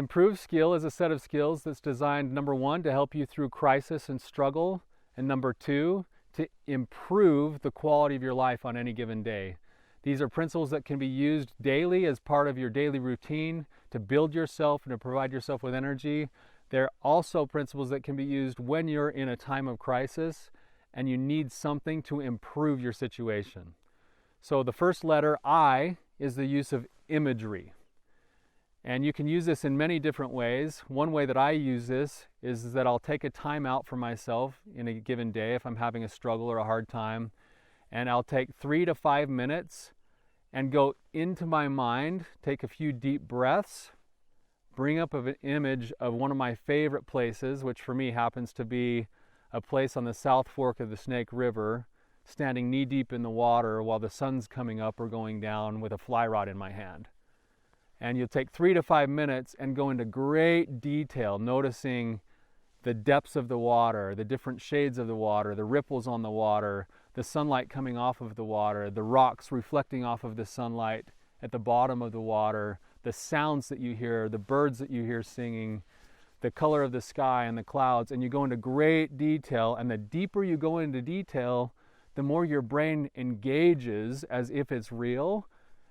I.M.P.R.O.V.E skill is a set of skills that's designed, number one, to help you through crisis and struggle, and number two, to improve the quality of your life on any given day. These are principles that can be used daily as part of your daily routine to build yourself and to provide yourself with energy. They're also principles that can be used when you're in a time of crisis and you need something to improve your situation. So the first letter, I, is the use of imagery. And you can use this in many different ways. One way that I use this is that I'll take a time out for myself in a given day if I'm having a struggle or a hard time, and I'll take 3 to 5 minutes and go into my mind, take a few deep breaths, bring up an image of one of my favorite places, which for me happens to be a place on the South Fork of the Snake River, standing knee-deep in the water while the sun's coming up or going down with a fly rod in my hand. And you'll take 3 to 5 minutes and go into great detail, noticing the depths of the water, the different shades of the water, the ripples on the water, the sunlight coming off of the water, the rocks reflecting off of the sunlight at the bottom of the water, the sounds that you hear, the birds that you hear singing, the color of the sky and the clouds, and you go into great detail. And the deeper you go into detail, the more your brain engages as if it's real,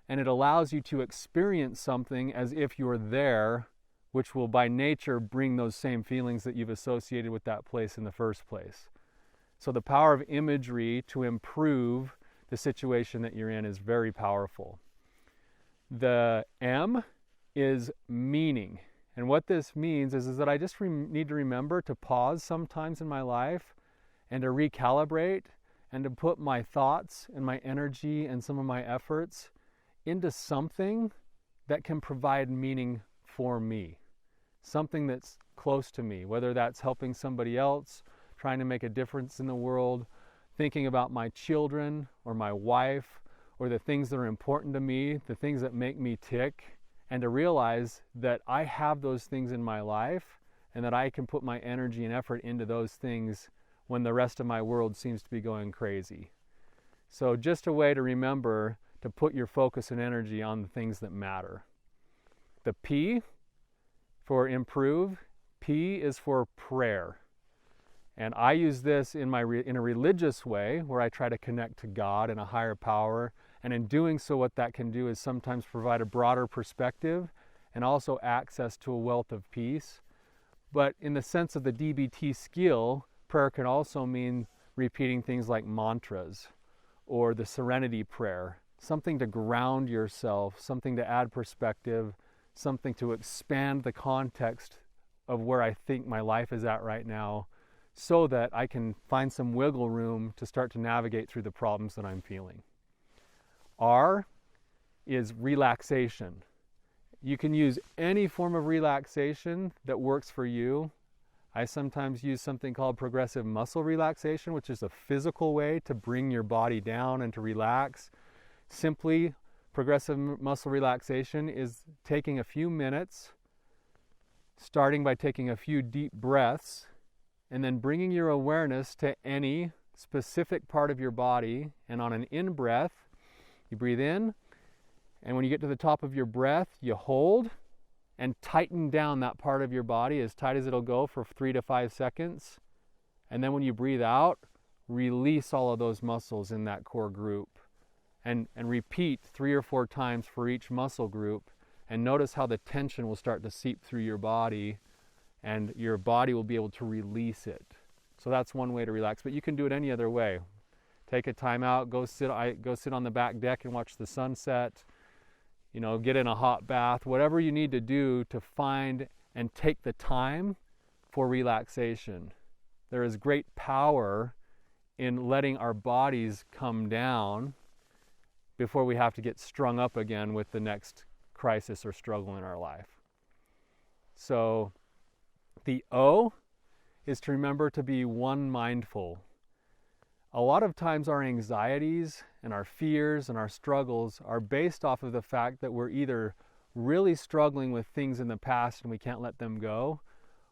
and it allows you to experience something as if you're there, which will by nature bring those same feelings that you've associated with that place in the first place. So the power of imagery to improve the situation that you're in is very powerful. The M is meaning. And what this means is that I just need to remember to pause sometimes in my life and to recalibrate and to put my thoughts and my energy and some of my efforts into something that can provide meaning for me, something that's close to me, whether that's helping somebody else, trying to make a difference in the world, thinking about my children or my wife, or the things that are important to me, the things that make me tick, and to realize that I have those things in my life and that I can put my energy and effort into those things when the rest of my world seems to be going crazy. So just a way to remember to put your focus and energy on the things that matter. The P for improve, P is for prayer. And I use this in a religious way where I try to connect to God and a higher power. And in doing so, what that can do is sometimes provide a broader perspective and also access to a wealth of peace. But in the sense of the DBT skill, prayer can also mean repeating things like mantras or the serenity prayer, something to ground yourself, something to add perspective, something to expand the context of where I think my life is at right now, so that I can find some wiggle room to start to navigate through the problems that I'm feeling. R is relaxation. You can use any form of relaxation that works for you. I sometimes use something called progressive muscle relaxation, which is a physical way to bring your body down and to relax. Simply, progressive muscle relaxation is taking a few minutes, starting by taking a few deep breaths, and then bringing your awareness to any specific part of your body. And on an in-breath, you breathe in, and when you get to the top of your breath, you hold and tighten down that part of your body as tight as it'll go for 3 to 5 seconds. And then when you breathe out, release all of those muscles in that core group. And repeat 3 or 4 times for each muscle group, and notice how the tension will start to seep through your body, and your body will be able to release it. So that's one way to relax, but you can do it any other way. Take a time out, go sit on the back deck and watch the sunset, get in a hot bath, whatever you need to do to find and take the time for relaxation. There is great power in letting our bodies come down before we have to get strung up again with the next crisis or struggle in our life. So the O is to remember to be one mindful. A lot of times our anxieties and our fears and our struggles are based off of the fact that we're either really struggling with things in the past and we can't let them go,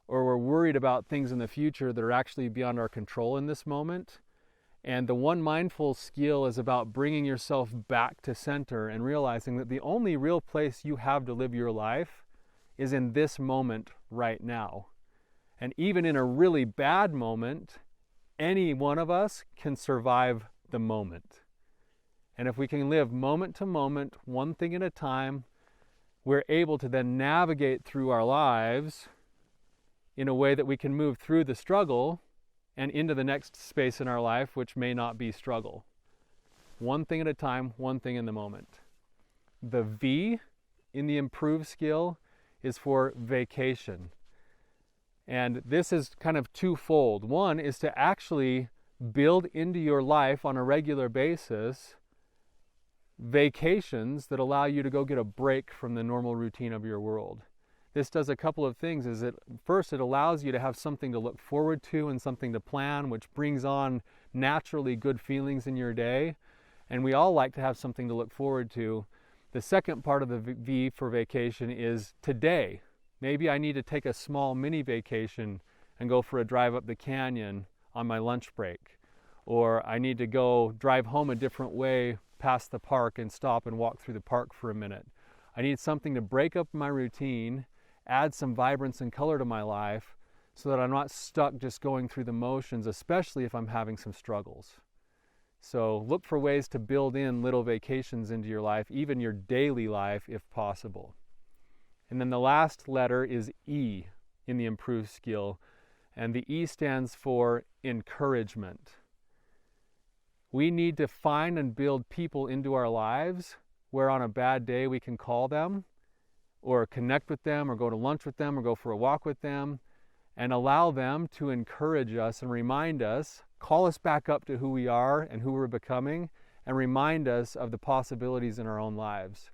or we're worried about things in the future that are actually beyond our control in this moment. And the one mindful skill is about bringing yourself back to center and realizing that the only real place you have to live your life is in this moment right now. And even in a really bad moment, any one of us can survive the moment. And if we can live moment to moment, one thing at a time, we're able to then navigate through our lives in a way that we can move through the struggle and into the next space in our life, which may not be struggle. One thing at a time, one thing in the moment. The V in the improve skill is for vacation. And this is kind of twofold. One is to actually build into your life on a regular basis vacations that allow you to go get a break from the normal routine of your world. This does a couple of things. First, it allows you to have something to look forward to and something to plan, which brings on naturally good feelings in your day. And we all like to have something to look forward to. The second part of the V for vacation is today. Maybe I need to take a small mini vacation and go for a drive up the canyon on my lunch break. Or I need to go drive home a different way past the park and stop and walk through the park for a minute. I need something to break up my routine, add some vibrance and color to my life so that I'm not stuck just going through the motions, especially if I'm having some struggles. So look for ways to build in little vacations into your life, even your daily life if possible. And then the last letter is E in the improve skill, and the E stands for encouragement. We need to find and build people into our lives where on a bad day we can call them or connect with them or go to lunch with them or go for a walk with them and allow them to encourage us and remind us, call us back up to who we are and who we're becoming, and remind us of the possibilities in our own lives.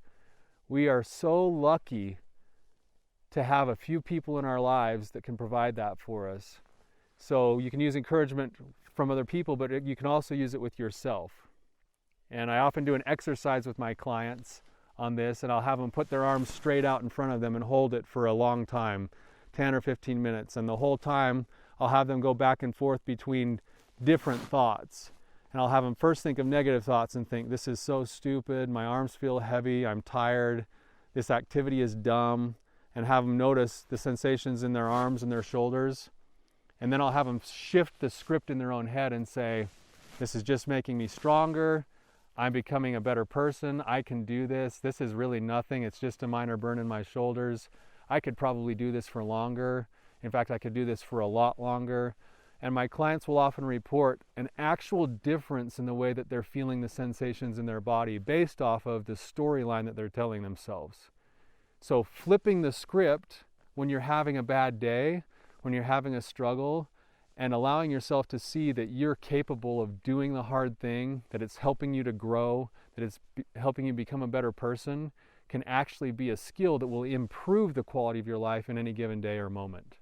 We are so lucky to have a few people in our lives that can provide that for us. So you can use encouragement from other people, but you can also use it with yourself. And I often do an exercise with my clients on this, and I'll have them put their arms straight out in front of them and hold it for a long time, 10 or 15 minutes. And the whole time, I'll have them go back and forth between different thoughts. And I'll have them first think of negative thoughts and think, this is so stupid, my arms feel heavy, I'm tired, this activity is dumb, and have them notice the sensations in their arms and their shoulders. And then I'll have them shift the script in their own head and say, this is just making me stronger, I'm becoming a better person, I can do this, this is really nothing, it's just a minor burn in my shoulders, I could probably do this for longer, in fact I could do this for a lot longer. And my clients will often report an actual difference in the way that they're feeling the sensations in their body based off of the storyline that they're telling themselves. So flipping the script when you're having a bad day, when you're having a struggle, and allowing yourself to see that you're capable of doing the hard thing, that it's helping you to grow, that it's helping you become a better person, can actually be a skill that will improve the quality of your life in any given day or moment.